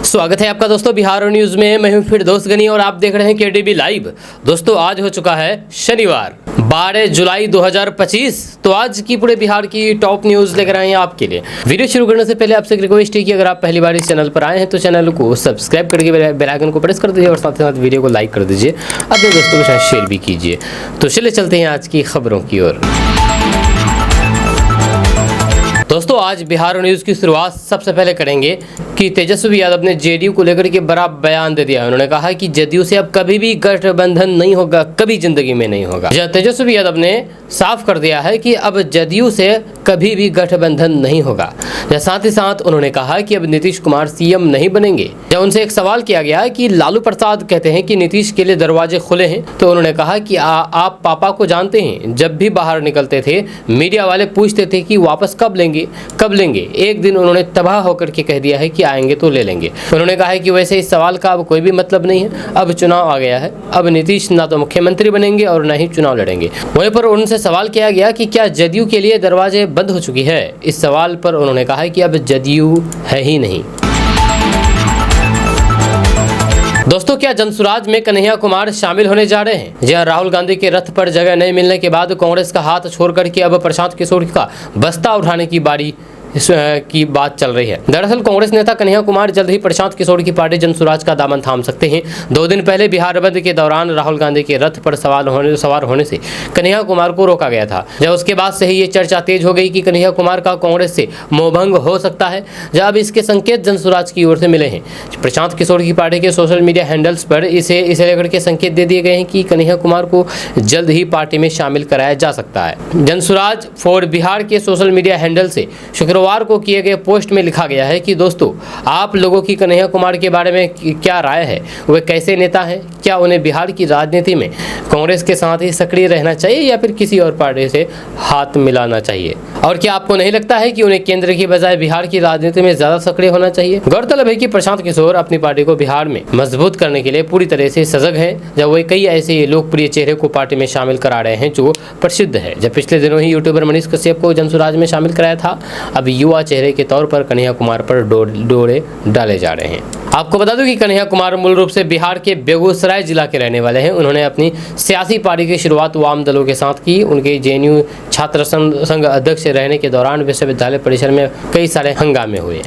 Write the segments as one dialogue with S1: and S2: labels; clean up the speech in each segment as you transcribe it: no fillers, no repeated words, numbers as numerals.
S1: स्वागत है आपका दोस्तों बिहार न्यूज में। मैं हूं फिर दोस्त गनी और आप देख रहे हैं केडीबी लाइव। दोस्तों आज हो चुका है शनिवार 12 जुलाई 2025। तो आज की पूरे बिहार की टॉप न्यूज लेकर आए हैं आपके लिए। वीडियो शुरू करने से पहले आपसे एक रिक्वेस्ट है कि अगर आप पहली बार इस चैनल पर आए हैं तो चैनल को सब्सक्राइब करके बेल आइकन को प्रेस कर दीजिए और साथ ही साथ वीडियो को लाइक कर दीजिए, अपने दोस्तों के साथ शेयर भी कीजिए। तो चलिए चलते हैं आज की खबरों की ओर। दोस्तों आज बिहार न्यूज की शुरुआत सबसे पहले करेंगे कि तेजस्वी यादव ने जेडीयू को लेकर के बड़ा बयान दे दिया है। उन्होंने कहा कि जदयू से अब कभी भी गठबंधन नहीं होगा, कभी जिंदगी में नहीं होगा। तेजस्वी यादव ने साफ कर दिया है कि अब जदयू से कभी भी गठबंधन नहीं होगा। साथ ही साथ उन्होंने कहा कि अब नीतीश कुमार सीएम नहीं बनेंगे। जब उनसे एक सवाल किया गया कि लालू प्रसाद कहते हैं कि नीतीश के लिए दरवाजे खुले हैं, तो उन्होंने कहा कि आप पापा को जानते हैं, जब भी बाहर निकलते थे मीडिया वाले पूछते थे कि वापस कब लेंगे। एक दिन उन्होंने तबाह होकर के कह दिया है कि आएंगे तो ले लेंगे। उन्होंने कहा है कि वैसे इस सवाल का अब कोई भी मतलब नहीं है, अब चुनाव आ गया है, अब नीतीश ना तो मुख्यमंत्री बनेंगे और न ही चुनाव लड़ेंगे। वहीं पर उनसे सवाल किया गया कि क्या जदयू के लिए दरवाजे बंद हो चुकी है। इस सवाल पर उन्होंने कहा है कि अब जदयू है ही नहीं। दोस्तों क्या जनसुराज में कन्हैया कुमार शामिल होने जा रहे हैं? जी राहुल गांधी के रथ पर जगह नहीं मिलने के बाद कांग्रेस का हाथ छोड़ करके अब प्रशांत किशोर का बस्ता उठाने की बारी की बात चल रही है। दरअसल कांग्रेस नेता कन्हैया कुमार जल्द ही प्रशांत किशोर की पार्टी जनसुराज का दामन थाम सकते हैं। 2 दिन पहले बिहार बंद के दौरान राहुल गांधी के रथ पर सवार होने से कन्हैया कुमार को रोका गया था। जब उसके बाद से ही ये चर्चा तेज हो गई कि कन्हैया कुमार का कांग्रेस से मोहभंग हो सकता है। जब इसके संकेत जनसुराज की ओर से मिले हैं। प्रशांत किशोर की पार्टी के सोशल मीडिया हैंडल्स पर इसे लेकर के संकेत दे दिए गए हैं कि कन्हैया कुमार को जल्द ही पार्टी में शामिल कराया जा सकता है। जनसुराज फॉर बिहार के सोशल मीडिया हैंडल से शुक्रवार को किए गए पोस्ट में लिखा गया है कि दोस्तों आप लोगों की कन्हैया कुमार के बारे में क्या राय है? वे कैसे नेता हैं? क्या उन्हें बिहार की राजनीति में कांग्रेस के साथ ही सक्रिय रहना चाहिए या फिर किसी और पार्टी से हाथ मिलाना चाहिए? और क्या आपको नहीं लगता है कि उन्हें केंद्र की बजाय बिहार की राजनीति में ज्यादा सक्रिय होना चाहिए? गौरतलब है कि प्रशांत किशोर अपनी पार्टी को बिहार में मजबूत करने के लिए पूरी तरह से सजग है। जब वे कई ऐसे लोकप्रिय चेहरे को पार्टी में शामिल करा रहे हैं जो प्रसिद्ध है। जब पिछले दिनों ही यूट्यूबर मनीष कश्यप को जनसुराज में शामिल कराया था, अब युवा चेहरे के तौर पर कन्हैया कुमार पर डोरे डाले जा रहे हैं। आपको बता दूं कि कन्हैया कुमार मूल रूप से बिहार के बेगूसराय जिला के रहने वाले हैं। उन्होंने अपनी सियासी पार्टी की शुरुआत वाम दलों के साथ की। उनके जेएनयू छात्र संघ अध्यक्ष रहने के दौरान विश्वविद्यालय परिसर में कई सारे हंगामे हुए।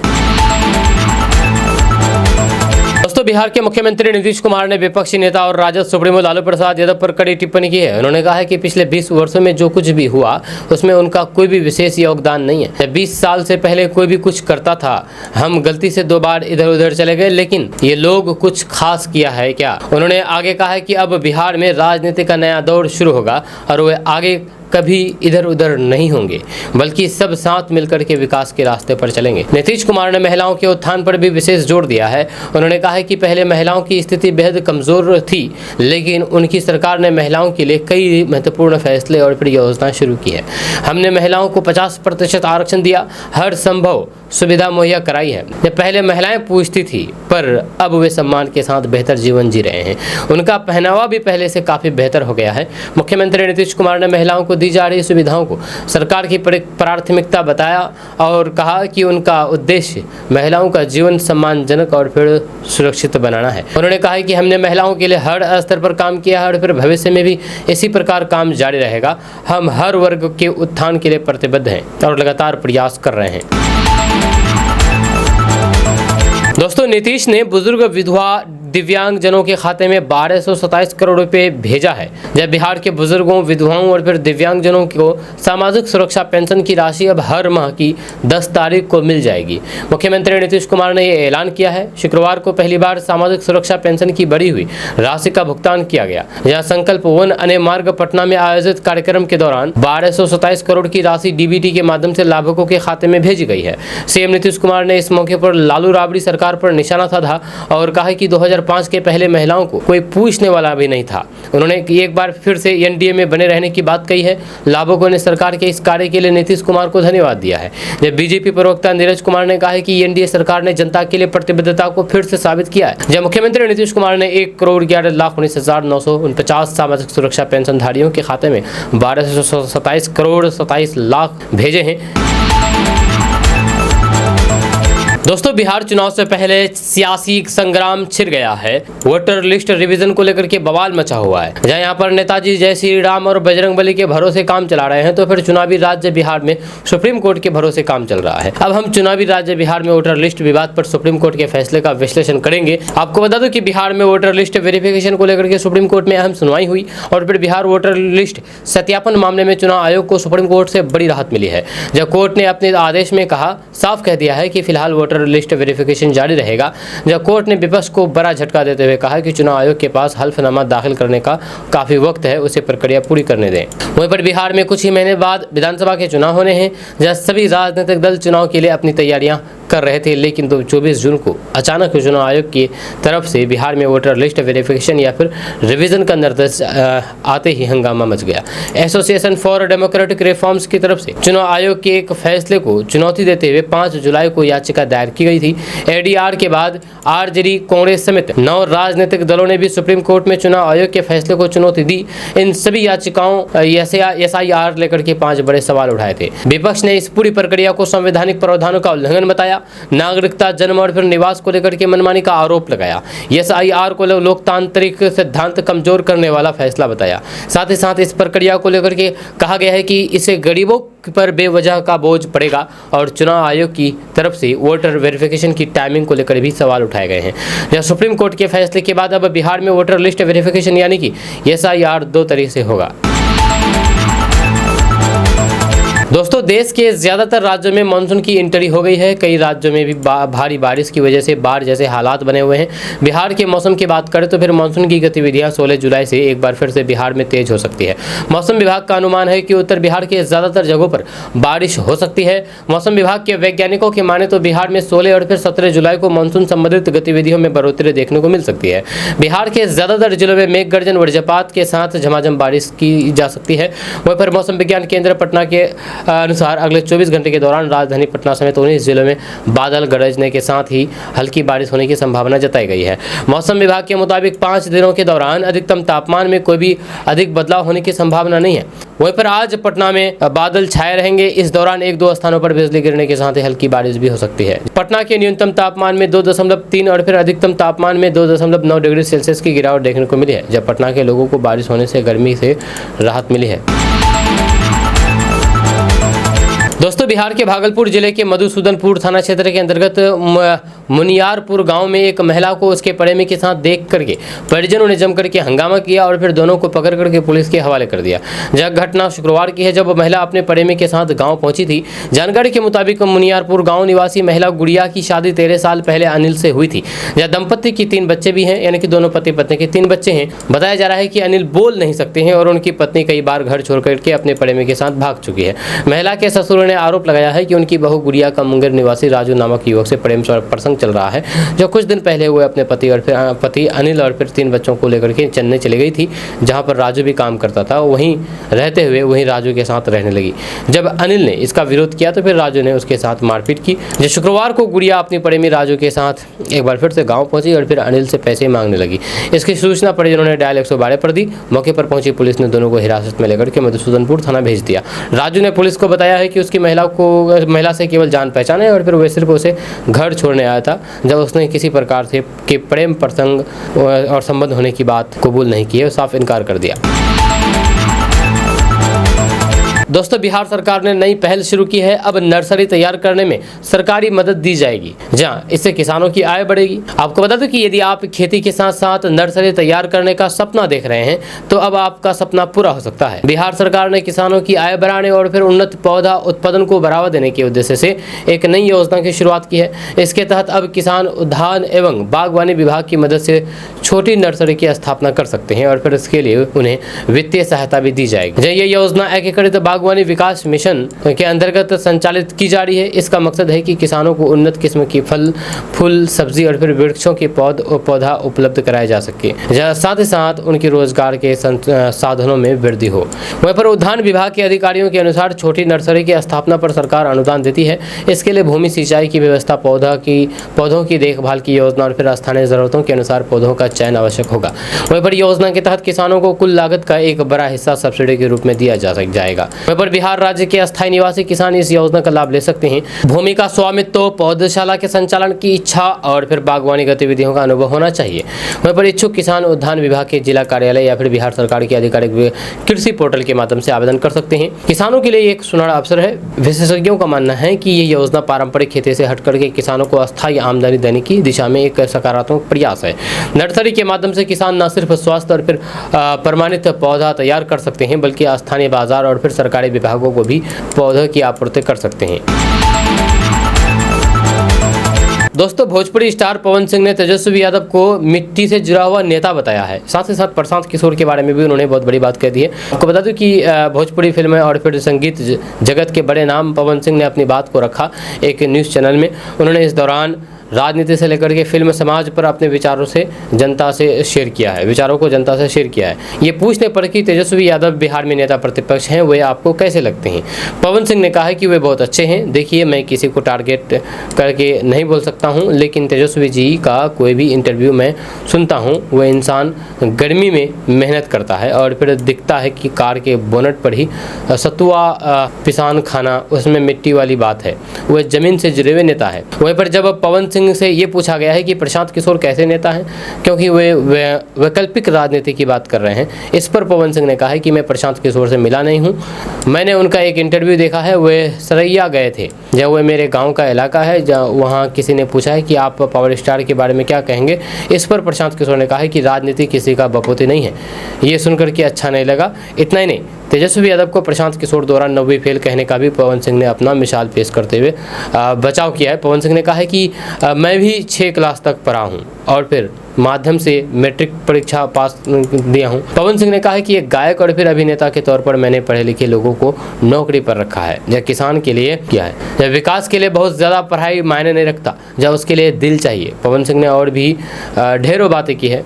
S1: दोस्तों बिहार के मुख्यमंत्री नीतीश कुमार ने विपक्षी नेता और राजद सुप्रीमो लालू प्रसाद यादव पर कड़ी टिप्पणी की है। उन्होंने कहा है कि पिछले 20 वर्षों में जो कुछ भी हुआ उसमें उनका कोई भी विशेष योगदान नहीं है। 20 साल से पहले कोई भी कुछ करता था, हम गलती से 2 बार इधर उधर चले गए, लेकिन ये लोग कुछ खास किया है क्या? उन्होंने आगे कहा है कि अब बिहार में राजनीति का नया दौर शुरू होगा और वे आगे कभी इधर उधर नहीं होंगे, बल्कि सब साथ मिलकर के विकास के रास्ते पर चलेंगे। नीतीश कुमार ने महिलाओं के उत्थान पर भी विशेष जोर दिया है। उन्होंने कहा है कि पहले महिलाओं की स्थिति बेहद कमजोर थी, लेकिन उनकी सरकार ने महिलाओं के लिए कई महत्वपूर्ण फैसले और फिर योजना शुरू की है। हमने महिलाओं को 50% आरक्षण दिया, हर संभव सुविधा मुहैया कराई है। जब पहले महिलाएं पूछती थी, पर अब वे सम्मान के साथ बेहतर जीवन जी रहे हैं। उनका पहनावा भी पहले से काफी बेहतर हो गया है। मुख्यमंत्री नीतीश कुमार ने महिलाओं को दी जा रही सुविधाओं को सरकार की प्राथमिकता बताया और कहा कि उनका उद्देश्य महिलाओं का जीवन सम्मानजनक और फिर सुरक्षित बनाना है। उन्होंने कहा कि हमने महिलाओं के लिए हर स्तर पर काम किया है और फिर भविष्य में भी इसी प्रकार काम जारी रहेगा। हम हर वर्ग के उत्थान के लिए प्रतिबद्ध हैं और लगातार प्रयास कर रहे हैं। दोस्तों नीतीश ने बुजुर्ग विधवा दिव्यांग जनों के खाते में 1227 करोड़ रुपए भेजा है। जब बिहार के बुजुर्गों, विधवाओं और फिर दिव्यांग जनों को सामाजिक सुरक्षा पेंशन की राशि अब हर माह की 10 तारीख को मिल जाएगी। मुख्यमंत्री नीतीश कुमार ने यह ऐलान किया है। शुक्रवार को पहली बार सामाजिक सुरक्षा पेंशन की बढ़ी हुई राशि का भुगतान किया गया। यह संकल्प वन अने मार्ग पटना में आयोजित कार्यक्रम के दौरान 1227 करोड़ की राशि डीबीटी के माध्यम से लाभुकों के खाते में भेजी गई है। सीएम नीतीश कुमार ने इस मौके पर लालू राबड़ी सरकार पर निशाना साधा और कहा कि 2005 के पहले महिलाओं को कोई पूछने वाला भी नहीं था। उन्होंने एक बार फिर से एनडीए में बने रहने की बात कही है। लाभुकों ने सरकार के इस कार्य के लिए नीतीश कुमार को धन्यवाद दिया है। जब बीजेपी प्रवक्ता नीरज कुमार ने कहा है कि एनडीए सरकार ने जनता के लिए प्रतिबद्धता को फिर से साबित किया है। जब मुख्यमंत्री नीतीश कुमार ने 1,11,19,949 सामाजिक सुरक्षा पेंशनधारियों के खाते में 1227 करोड़ 27 लाख भेजे हैं। दोस्तों, बिहार चुनाव से पहले सियासी संग्राम छिड़ गया है। वोटर लिस्ट रिवीजन को लेकर के बवाल मचा हुआ है। जहां यहाँ पर नेताजी जय श्री राम और बजरंगबली के भरोसे काम चला रहे हैं, तो फिर चुनावी राज्य बिहार में सुप्रीम कोर्ट के भरोसे काम चल रहा है। अब हम चुनावी राज्य बिहार में वोटर लिस्ट विवाद पर सुप्रीम कोर्ट के फैसले का विश्लेषण करेंगे। आपको बता दूं कि बिहार में वोटर लिस्ट वेरिफिकेशन को लेकर के सुप्रीम कोर्ट में अहम सुनवाई हुई और फिर बिहार वोटर लिस्ट सत्यापन मामले में चुनाव आयोग को सुप्रीम कोर्ट से बड़ी राहत मिली है। जब कोर्ट ने अपने आदेश में साफ कह दिया है कि फिलहाल वोटर लिस्ट वेरिफिकेशन जारी रहेगा। जब कोर्ट ने विपक्ष को बड़ा झटका देते हुए कहा कि चुनाव आयोग के पास हल्फनामा दाखिल करने का काफी वक्त है, उसे प्रक्रिया पूरी करने दें। वहीं पर बिहार में कुछ ही महीने बाद विधानसभा के चुनाव होने हैं, जहां सभी राजनीतिक दल चुनाव के लिए अपनी तैयारियां कर रहे थे, लेकिन 24 जून को अचानक चुनाव आयोग की तरफ से बिहार में वोटर लिस्ट वेरिफिकेशन या फिर रिवीजन का निर्देश आते ही हंगामा मच गया। एसोसिएशन फॉर डेमोक्रेटिक रिफॉर्म्स की तरफ से चुनाव आयोग के एक फैसले को चुनौती देते हुए 5 जुलाई को याचिका दायर की गई थी। एडीआर के बाद आरजेडी, कांग्रेस समेत 9 राजनीतिक दलों ने भी सुप्रीम कोर्ट में चुनाव आयोग के फैसले को चुनौती दी। इन सभी याचिकाओं SIR लेकर के 5 बड़े सवाल उठाए थे। विपक्ष ने इस पूरी प्रक्रिया को संवैधानिक प्रावधानों का उल्लंघन बताया, नागरिकता, जन्म और फिर निवास को लेकर के मनमानी का आरोप लगाया। SIR को लोकतांत्रिक सिद्धांत कमजोर करने वाला फैसला बताया। साथ ही साथ इस प्रक्रिया को लेकर के कहा गया है कि इससे गरीबों पर बेवजह का बोझ पड़ेगा और चुनाव आयोग की तरफ से वोटर वेरिफिकेशन की टाइमिंग को लेकर भी सवाल उठाए गए हैं। जहां सुप्रीम कोर्ट के फैसले के बाद अब बिहार में वोटर लिस्ट वेरिफिकेशन यानी कि SIR 2 तरीके से होगा। दोस्तों, देश के ज्यादातर राज्यों में मानसून की एंट्री हो गई है। कई राज्यों में भी भारी बारिश की वजह से बाढ़ जैसे हालात बने हुए हैं। बिहार के मौसम की बात करें तो फिर मानसून की गतिविधियां 16 जुलाई से एक बार फिर से बिहार में तेज हो सकती है। मौसम विभाग का अनुमान है कि उत्तर बिहार के ज्यादातर जगहों पर बारिश हो सकती है। मौसम विभाग के वैज्ञानिकों की माने तो बिहार में 16 और फिर 17 जुलाई को मानसून संबंधित गतिविधियों में बढ़ोतरी देखने को मिल सकती है। बिहार के ज्यादातर जिलों में मेघ गर्जन, वज्रपात के साथ झमाझम बारिश की जा सकती है। वहीं पर मौसम विज्ञान केंद्र पटना के अनुसार अगले 24 घंटे के दौरान राजधानी पटना समेत 19 जिलों में बादल गरजने के साथ ही हल्की बारिश होने की संभावना जताई गई है। मौसम विभाग के मुताबिक 5 दिनों के दौरान अधिकतम तापमान में कोई भी अधिक बदलाव होने की संभावना नहीं है। वहीं पर आज पटना में बादल छाए रहेंगे। इस दौरान 1-2 स्थानों पर बिजली गिरने के साथ ही हल्की बारिश भी हो सकती है। पटना के न्यूनतम तापमान में 2.3 और फिर अधिकतम तापमान में 2.9 डिग्री सेल्सियस की गिरावट देखने को मिली है, जब पटना के लोगों को बारिश होने से गर्मी से राहत मिली है। दोस्तों, बिहार के भागलपुर जिले के मधुसूदनपुर थाना क्षेत्र के अंतर्गत मुनियारपुर गांव में एक महिला को उसके प्रेमी के साथ देख करके परिजनों ने जम करके हंगामा किया और फिर दोनों को पकड़ करके पुलिस के हवाले कर दिया। यह घटना शुक्रवार की है, जब महिला अपने प्रेमी के साथ गांव पहुंची थी। जानकारी के मुताबिक मुनियारपुर गांव निवासी महिला गुड़िया की शादी 13 साल पहले अनिल से हुई थी। यह दंपत्ति की 3 बच्चे भी हैं, यानी कि दोनों पति पत्नी के 3 बच्चे हैं। बताया जा रहा है कि अनिल बोल नहीं सकते हैं और उनकी पत्नी कई बार घर छोड़ करके अपने प्रेमी के साथ भाग चुकी है। महिला के ससुर ने आरोप लगाया है कि उनकी बहू गुड़िया का मुंगेर निवासी राजू नामक युवक से प्रेम प्रसंग चल रहा है, जो कुछ दिन पहले हुए अपने पति अनिल और फिर 3 बच्चों को लेकर के चेन्नई चली गई थी, जहां पर राजू भी काम करता था। वहीं रहते हुए वहीं राजू के साथ रहने लगी। जब अनिल ने इसका विरोध किया तो फिर राजू ने उसके साथ मारपीट की। जब शुक्रवार को गुड़िया अपनी प्रेमी राजू के साथ एक बार फिर से गाँव पहुंची और फिर अनिल से पैसे मांगने लगी। इसकी सूचना परिजनों ने डायल 112 पर दी। मौके पर पहुंची पुलिस ने दोनों को हिरासत में लेकर के मधुसूदनपुर थाना भेज दिया। राजू ने पुलिस को बताया है कि उसकी महिला से केवल जान पहचान है और फिर वह सिर्फ उसे घर छोड़ने आया था, जब उसने किसी प्रकार से के प्रेम प्रसंग और संबंध होने की बात कबूल नहीं की है, साफ इनकार कर दिया। दोस्तों, बिहार सरकार ने नई पहल शुरू की है। अब नर्सरी तैयार करने में सरकारी मदद दी जाएगी, जहां इससे किसानों की आय बढ़ेगी। आपको बता दूं कि यदि आप खेती के साथ साथ नर्सरी तैयार करने का सपना देख रहे हैं तो अब आपका सपना पूरा हो सकता है। बिहार सरकार ने किसानों की आय बढ़ाने और फिर उन्नत पौधा उत्पादन को बढ़ावा देने के उद्देश्य से एक नई योजना की शुरुआत की है। इसके तहत अब किसान उद्यान एवं बागवानी विभाग की मदद से छोटी नर्सरी की स्थापना कर सकते हैं और फिर इसके लिए उन्हें वित्तीय सहायता भी दी जाएगी। ये योजना एकीकृत बागवानी विकास मिशन के अंतर्गत संचालित की जा रही है। इसका मकसद है कि किसानों को उन्नत किस्म की फल, फूल, सब्जी और फिर वृक्षों के पौधा उपलब्ध कराए जा सके, साथ ही साथ उनके रोजगार के साधनों में वृद्धि हो। वहीं पर उद्यान विभाग के अधिकारियों के अनुसार छोटी नर्सरी की स्थापना पर सरकार अनुदान देती है। इसके लिए भूमि सिंचाई की व्यवस्था, पौधों की देखभाल की योजना और फिर स्थानीय जरूरतों के अनुसार पौधों का चयन आवश्यक होगा। वहीं पर योजना के तहत किसानों को कुल लागत का एक बड़ा हिस्सा सब्सिडी के रूप में दिया जाएगा। वहीं पर बिहार राज्य के अस्थायी निवासी किसान इस योजना का लाभ ले सकते हैं। भूमि का स्वामित्व, पौधशाला के संचालन की इच्छा और फिर बागवानी गतिविधियों का अनुभव होना चाहिए। वहीं पर इच्छुक किसान उद्यान विभाग के जिला कार्यालय या फिर बिहार सरकार के आधिकारिक कृषि पोर्टल के माध्यम से आवेदन कर सकते हैं। किसानों के लिए एक सुनहरा अवसर है। विशेषज्ञों का मानना है कि ये योजना पारंपरिक खेती से हटकर के किसानों को अस्थायी आमदनी देने की दिशा में एक सकारात्मक प्रयास है। नर्सरी के माध्यम से किसान न सिर्फ स्वास्थ्य और फिर प्रमाणित पौधा तैयार कर सकते हैं, बल्कि स्थानीय बाजार और फिर सरकारी विभागों को भी पौधों की आपूर्ति कर सकते हैं। दोस्तों, भोजपुरी स्टार पवन सिंह ने तेजस्वी यादव को मिट्टी से जुड़ा हुआ नेता बताया है। साथ ही साथ प्रशांत किशोर के बारे में भी उन्होंने बहुत बड़ी बात कह दी है। आपको बता दूं कि भोजपुरी फिल्में और फिर संगीत जगत के बड़े नाम पवन सिंह ने अपनी बात को रखा एक न्यूज़ चैनल में। उन्होंने इस दौरान राजनीति से लेकर के फिल्म समाज पर अपने विचारों को जनता से शेयर किया है। ये पूछने पर कि तेजस्वी यादव बिहार में नेता प्रतिपक्ष हैं, वे आपको कैसे लगते हैं? पवन सिंह ने कहा है कि वे बहुत अच्छे हैं। देखिए, मैं किसी को टारगेट करके नहीं बोल सकता हूं, लेकिन तेजस्वी जी का कोई भी इंटरव्यू मैं सुनता हूं, वह इंसान गर्मी में मेहनत करता है और फिर दिखता है कि कार के बोनट पर ही सतुआ पिसान खाना, उसमें मिट्टी वाली बात है। वह जमीन से जुड़े हुए नेता है। वहीं पर जब पवन सिंह से ये पूछा गया है कि प्रशांत किशोर कैसे नेता हैं, क्योंकि वे वैकल्पिक राजनीति की बात कर रहे हैं, इस पर पवन सिंह ने कहा है कि मैं प्रशांत किशोर से मिला नहीं हूं। मैंने उनका एक इंटरव्यू देखा है। वे सरैया गए थे, जब वे मेरे गांव का इलाका है, जहाँ वहाँ किसी ने पूछा है कि आप पावर स्टार के बारे में क्या कहेंगे। इस पर प्रशांत किशोर ने कहा है कि राजनीति किसी का बपोती नहीं है। ये सुनकर के अच्छा नहीं लगा। इतना ही नहीं, तेजस्वी यादव को प्रशांत किशोर द्वारा 90 फेल कहने का भी पवन सिंह ने अपना मिसाल पेश करते हुए बचाव किया है। पवन सिंह ने कहा है कि मैं भी 6 क्लास तक पढ़ा हूँ और फिर माध्यम से मैट्रिक परीक्षा पास दिया हूँ। पवन सिंह ने कहा है कि एक गायक और फिर अभिनेता के तौर पर मैंने पढ़े लिखे लोगों को नौकरी पर रखा है। यह किसान के लिए किया है। जब विकास के लिए बहुत ज़्यादा पढ़ाई मायने नहीं रखता, जब उसके लिए दिल चाहिए। पवन सिंह ने और भी ढेरों बातें की है।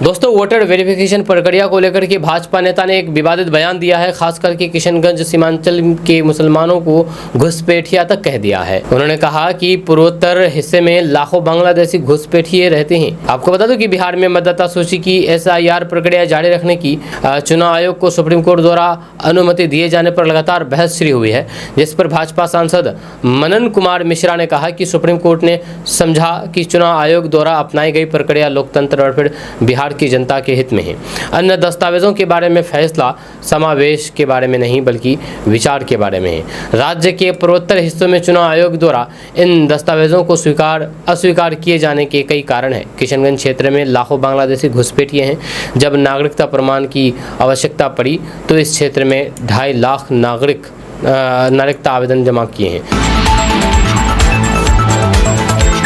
S1: दोस्तों, वोटर वेरिफिकेशन प्रक्रिया को लेकर के भाजपा नेता ने एक विवादित बयान दिया है। खास करके किशनगंज सीमांचल के मुसलमानों को घुसपैठिया तक कह दिया है। उन्होंने कहा कि पूर्वोत्तर हिस्से में लाखों बांग्लादेशी घुसपैठिए रहते हैं। आपको बता दूं कि बिहार में मतदाता सूची की SIR प्रक्रिया जारी रखने की चुनाव आयोग को सुप्रीम कोर्ट द्वारा अनुमति दिए जाने पर लगातार बहस शुरू हुई है, जिस पर भाजपा सांसद मनन कुमार मिश्रा ने कहा कि सुप्रीम कोर्ट ने समझा कि चुनाव आयोग द्वारा अपनाई गई प्रक्रिया लोकतंत्र और फिर बिहार की जनता के हित में है। अन्य दस्तावेजों के बारे में फैसला समावेश के बारे में नहीं, बल्कि विचार के बारे में है। राज्य के पूर्वोत्तर हिस्सों में चुनाव आयोग द्वारा इन दस्तावेजों को अस्वीकार किए जाने के कई कारण हैं। किशनगंज क्षेत्र में लाखों बांग्लादेशी घुसपैठिए हैं। जब नागरिकता प्रमाण की आवश्यकता पड़ी तो इस क्षेत्र में 2.5 लाख नागरिकता आवेदन जमा किए हैं।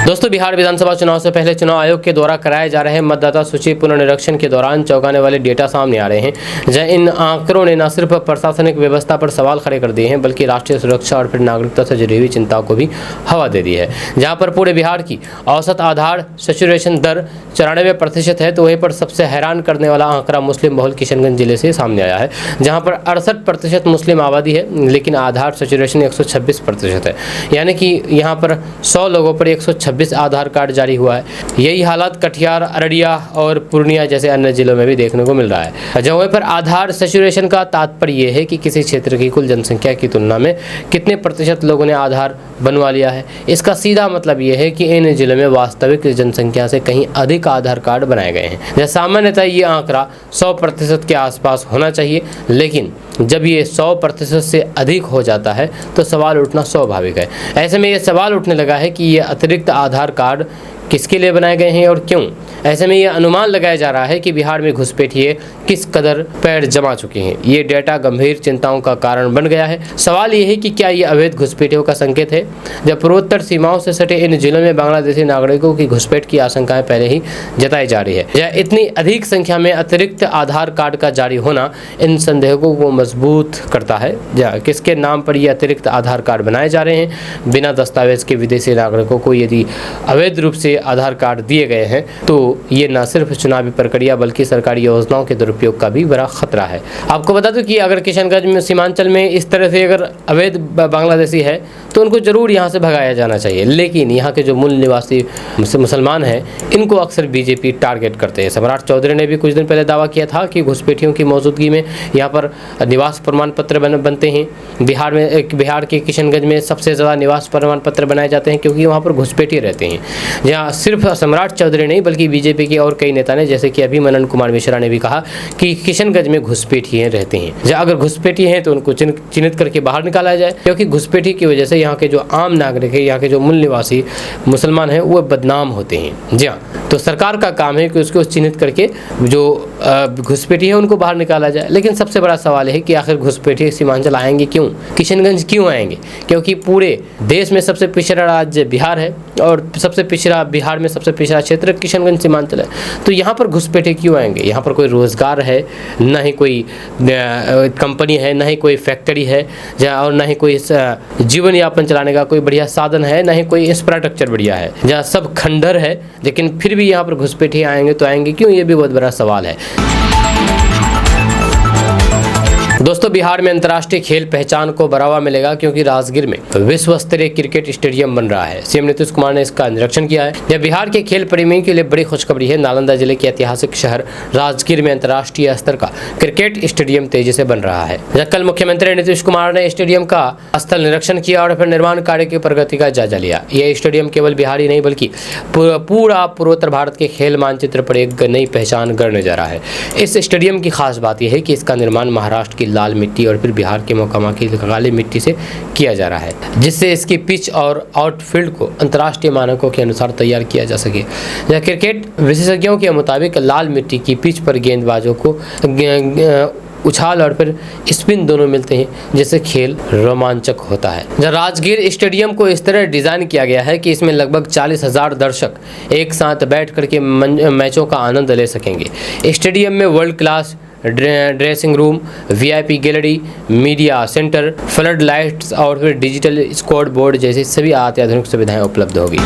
S1: दोस्तों, बिहार विधानसभा चुनाव से पहले चुनाव आयोग के द्वारा कराए जा रहे मतदाता सूची पुनर्निरीक्षण के दौरान चौंकाने वाले डेटा सामने आ रहे हैं, जहां इन आंकड़ों ने न सिर्फ प्रशासनिक व्यवस्था पर सवाल खड़े कर दिए हैं, बल्कि राष्ट्रीय सुरक्षा और फिर नागरिकता से जुड़ी हुई चिंताओं को भी हवा दे दी है। जहां पर पूरे बिहार की औसत आधार सैचुरेशन दर 94% है, तो वहीं पर सबसे हैरान करने वाला आंकड़ा मुस्लिम बहुल किशनगंज जिले से सामने आया है, जहाँ पर 68% मुस्लिम आबादी है, लेकिन आधार सैचुरेशन 126% है। यानी कि यहाँ पर 100 लोगों पर 126 आधार कार्ड जारी हुआ है। यही हालात कटिहार, अररिया और पूर्णिया जैसे अन्य जिलों में भी देखने को मिल रहा है। जहाँ पर आधार सैचुरेशन का तात्पर्य यह है कि किसी क्षेत्र की कुल जनसंख्या की तुलना में कितने प्रतिशत लोगों ने आधार बनवा लिया है। इसका सीधा मतलब यह है कि इन जिलों में वास्तविक जनसंख्या से कहीं अधिक आधार कार्ड बनाए गए हैं। सामान्यतः ये आंकड़ा 100% के आसपास होना चाहिए, लेकिन जब ये 100% से अधिक हो जाता है तो सवाल उठना स्वाभाविक है। ऐसे में ये सवाल उठने लगा है कि ये अतिरिक्त आधार कार्ड किसके लिए बनाए गए हैं और क्यों। ऐसे में ये अनुमान लगाया जा रहा है कि बिहार में घुसपैठिए किस कदर पैर जमा चुके हैं। ये डेटा गंभीर चिंताओं का कारण बन गया है। सवाल ये है कि क्या ये अवैध घुसपैठियों का संकेत है, जब पूर्वोत्तर सीमाओं से सटे इन जिलों में बांग्लादेशी नागरिकों की घुसपैठ की आशंकाएं पहले ही जताई जा रही है। या इतनी अधिक संख्या में अतिरिक्त आधार कार्ड का जारी होना इन संदेहों को मजबूत करता है। या किसके नाम पर ये अतिरिक्त आधार कार्ड बनाए जा रहे हैं बिना दस्तावेज के विदेशी नागरिकों को यदि अवैध रूप से आधार कार्ड दिए गए हैं तो ये न सिर्फ चुनावी प्रक्रिया बल्कि सरकारी योजनाओं के दुरुपयोग का भी बड़ा खतरा है। आपको बता दूं कि अगर किशनगंज में सीमांचल में इस तरह से अगर अवैध बांग्लादेशी है तो उनको जरूर यहाँ से भगाया जाना चाहिए, लेकिन यहाँ के जो मूल निवासी मुसलमान हैं इनको अक्सर बीजेपी टारगेट करते हैं। सम्राट चौधरी ने भी कुछ दिन पहले दावा किया था कि घुसपैठियों की मौजूदगी में यहाँ पर निवास प्रमाण पत्र बनते हैं। बिहार के किशनगंज में सबसे ज़्यादा निवास प्रमाण पत्र बनाए जाते हैं क्योंकि वहाँ पर घुसपैठी रहते हैं। जहाँ सिर्फ सम्राट चौधरी नहीं बल्कि बीजेपी के और कई नेता ने, जैसे कि अभी मनन कुमार मिश्रा ने भी कहा कि किशनगंज में घुसपैठिए रहते हैं। जहाँ अगर घुसपैठी हैं तो उनको चिन्हित करके बाहर निकाला जाए, क्योंकि घुसपैठी की वजह से यहाँ के जो आम नागरिक है, यहाँ के जो मूल निवासी मुसलमान हैं वो बदनाम होते हैं। जी हाँ, तो सरकार का काम है कि उसको चिन्हित करके जो घुसपैठी है उनको बाहर निकाला जाए। लेकिन सबसे बड़ा सवाल है कि आखिर घुसपैठी सीमांचल आएंगे क्यों, किशनगंज क्यों आएंगे? क्योंकि पूरे देश में सबसे पिछड़ा राज्य बिहार है और बिहार में सबसे पिछड़ा क्षेत्र किशनगंज सीमांचल है। तो यहाँ पर घुसपैठे क्यों आएंगे? यहाँ पर कोई रोजगार है, न ही कोई कंपनी है, न ही कोई फैक्ट्री है, और न ही कोई जीवन यापन चलाने का कोई बढ़िया साधन है, न ही कोई इंफ्रास्ट्रक्चर बढ़िया है। जहाँ सब खंडर है, लेकिन फिर भी यहाँ पर घुसपैठे आएंगे तो आएंगे क्यों? ये भी बहुत बड़ा सवाल है। दोस्तों, बिहार में अंतर्राष्ट्रीय खेल पहचान को बढ़ावा मिलेगा क्योंकि राजगीर में विश्व स्तरीय क्रिकेट स्टेडियम बन रहा है। सीएम नीतीश कुमार ने इसका निरीक्षण किया है। यह बिहार के खेल प्रेमियों के लिए बड़ी खुशखबरी है। नालंदा जिले के ऐतिहासिक शहर राजगीर में अंतर्राष्ट्रीय स्तर का क्रिकेट स्टेडियम तेजी से बन रहा है। कल मुख्यमंत्री नीतीश कुमार ने स्टेडियम का स्थल निरीक्षण किया और फिर निर्माण कार्य की प्रगति का जायजा लिया। यह स्टेडियम केवल बिहार ही नहीं बल्कि पूरा पूर्वोत्तर भारत के खेल मानचित्र पर एक नई पहचान गढ़ने जा रहा है। इस स्टेडियम की खास बात यह है कि इसका निर्माण महाराष्ट्र की लाल मिट्टी और फिर बिहार के मोकामा की काली मिट्टी से किया जा रहा है, जिससे इसकी पिच और आउटफील्ड को अंतर्राष्ट्रीय मानकों के अनुसार तैयार किया जा सके। यह क्रिकेट विशेषज्ञों के मुताबिक लाल मिट्टी की पिच पर गेंदबाजों को उछाल और फिर स्पिन दोनों मिलते हैं, जिससे खेल रोमांचक होता है। राजगीर स्टेडियम को इस तरह डिज़ाइन किया गया है कि इसमें लगभग 40,000 दर्शक एक साथ बैठ करके मैचों का आनंद ले सकेंगे। स्टेडियम में world class dressing room, VIP gallery, media centre, flood lights और फिर डिजिटल स्कोर बोर्ड जैसी सभी अत्याधुनिक सुविधाएं उपलब्ध होगी।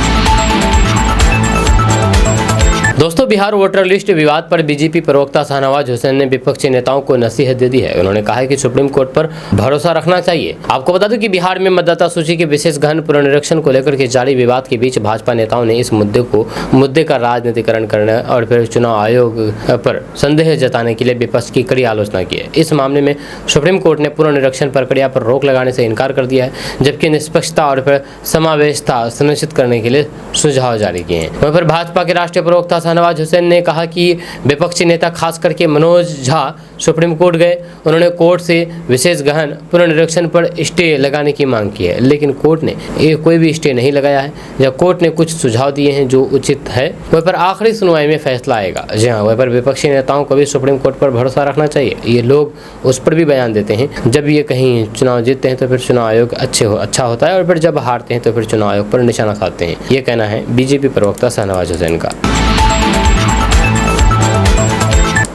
S1: दोस्तों, बिहार वोटर लिस्ट विवाद पर बीजेपी प्रवक्ता शाहनवाज हुसैन ने विपक्षी नेताओं को नसीहत दे दी है। उन्होंने कहा है कि सुप्रीम कोर्ट पर भरोसा रखना चाहिए। आपको बता दूं कि बिहार में मतदाता सूची के विशेष गहन पुनरीक्षण को लेकर के जारी विवाद के बीच भाजपा नेताओं ने इस मुद्दे का राजनीतिकरण करने और फिर चुनाव आयोग पर संदेह जताने के लिए विपक्ष की कड़ी आलोचना की है। इस मामले में सुप्रीम कोर्ट ने पुनरीक्षण प्रक्रिया पर रोक लगाने से इनकार कर दिया है, जबकि निष्पक्षता और फिर समावेशता सुनिश्चित करने के लिए सुझाव जारी किए हैं। वहीं पर भाजपा के राष्ट्रीय प्रवक्ता शाहनवाज हुसैन ने कहा कि विपक्षी नेता खास करके मनोज झा सुप्रीम कोर्ट गए। उन्होंने कोर्ट से विशेष गहन पुनरीक्षण पर स्टे लगाने की मांग की है, लेकिन कोर्ट ने कोई भी स्टे नहीं लगाया है। जब कोर्ट ने कुछ सुझाव दिए हैं जो उचित है, वह पर आखिरी सुनवाई में फैसला आएगा। जी हाँ, वह पर विपक्षी नेताओं को भी सुप्रीम कोर्ट पर भरोसा रखना चाहिए। ये लोग उस पर भी बयान देते हैं, जब ये कहीं चुनाव जीतते हैं तो फिर चुनाव आयोग अच्छा होता है और फिर जब हारते हैं तो फिर चुनाव आयोग पर निशाना साधते हैं। ये कहना है बीजेपी प्रवक्ता शाहनवाज हुसैन का।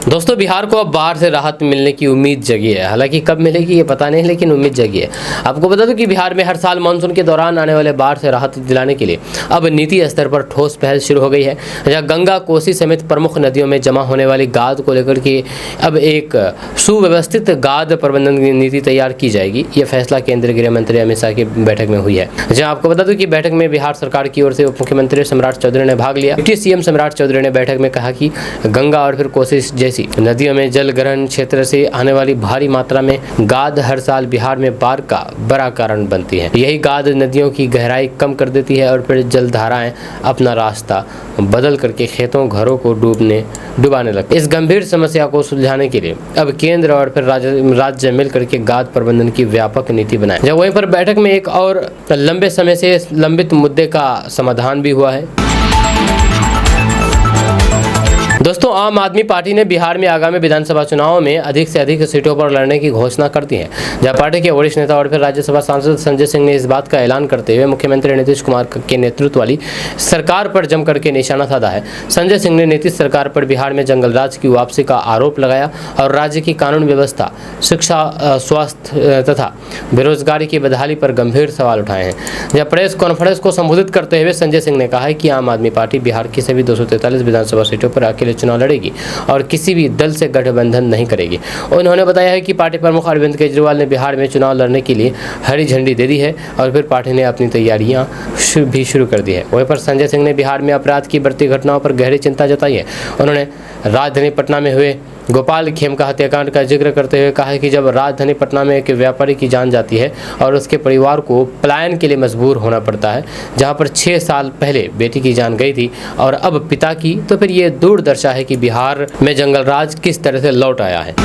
S1: दोस्तों, बिहार को अब बाहर से राहत मिलने की उम्मीद जगी है। हालांकि कब मिलेगी ये पता नहीं, लेकिन उम्मीद जगी है। आपको बता दूं कि बिहार में हर साल मानसून के दौरान आने वाले बाढ़ से राहत दिलाने के लिए अब नीति स्तर पर ठोस पहल शुरू हो गई है। जहाँ गंगा, कोसी समेत प्रमुख नदियों में जमा होने वाली गाद को लेकर के अब एक सुव्यवस्थित गाद प्रबंधन की नीति तैयार की जाएगी। यह फैसला केंद्रीय गृह मंत्री अमित शाह की बैठक में हुई है। जहाँ आपको बता दूं कि बैठक में बिहार सरकार की ओर से उप मुख्यमंत्री सम्राट चौधरी ने भाग लिया। डिप्टी सीएम सम्राट चौधरी ने बैठक में कहा कि गंगा और फिर कोसी जैसी नदियों में जल ग्रहण क्षेत्र से आने वाली भारी मात्रा में गाद हर साल बिहार में बाढ़ का बड़ा कारण बनती है। यही गाद नदियों की गहराई कम कर देती है और फिर जलधाराएं अपना रास्ता बदल करके खेतों, घरों को डुबाने लगती है। इस गंभीर समस्या को सुलझाने के लिए अब केंद्र और फिर राज्य मिल करके गाद प्रबंधन की व्यापक नीति बनाए। जब वहीं पर बैठक में एक और लंबे समय से लंबित मुद्दे का समाधान भी हुआ है। दोस्तों, आम आदमी पार्टी ने बिहार में आगामी विधानसभा चुनाव में अधिक से अधिक सीटों पर लड़ने की घोषणा कर दी है। जहां पार्टी के वरिष्ठ नेता और फिर राज्यसभा सांसद संजय सिंह ने इस बात का ऐलान करते हुए मुख्यमंत्री नीतीश कुमार के नेतृत्व वाली सरकार पर जमकर के निशाना साधा है। संजय सिंह ने नीतीश सरकार पर बिहार में जंगलराज की वापसी का आरोप लगाया और राज्य की कानून व्यवस्था, शिक्षा, स्वास्थ्य तथा बेरोजगारी की बदहाली पर गंभीर सवाल उठाए हैं। जब प्रेस कॉन्फ्रेंस को संबोधित करते हुए संजय सिंह ने कहा है कि आम आदमी पार्टी बिहार की सभी 243 विधानसभा सीटों पर अकेले चुनाव लड़ेगी और किसी भी दल से गठबंधन नहीं करेगी। उन्होंने बताया है कि पार्टी प्रमुख अरविंद केजरीवाल ने बिहार में चुनाव लड़ने के लिए हरी झंडी दे दी है और फिर पार्टी ने अपनी तैयारियां भी शुरू कर दी है। वहीं पर संजय सिंह ने बिहार में अपराध की बढ़ती घटनाओं पर गहरी चिंता जताई है। उन्होंने राजधानी पटना में हुए गोपाल खेमका हत्याकांड का जिक्र करते हुए कहा है कि जब राजधानी पटना में एक व्यापारी की जान जाती है और उसके परिवार को पलायन के लिए मजबूर होना पड़ता है, जहां पर 6 साल पहले बेटी की जान गई थी और अब पिता की, तो फिर ये दूरदर्शा है कि बिहार में जंगलराज किस तरह से लौट आया है।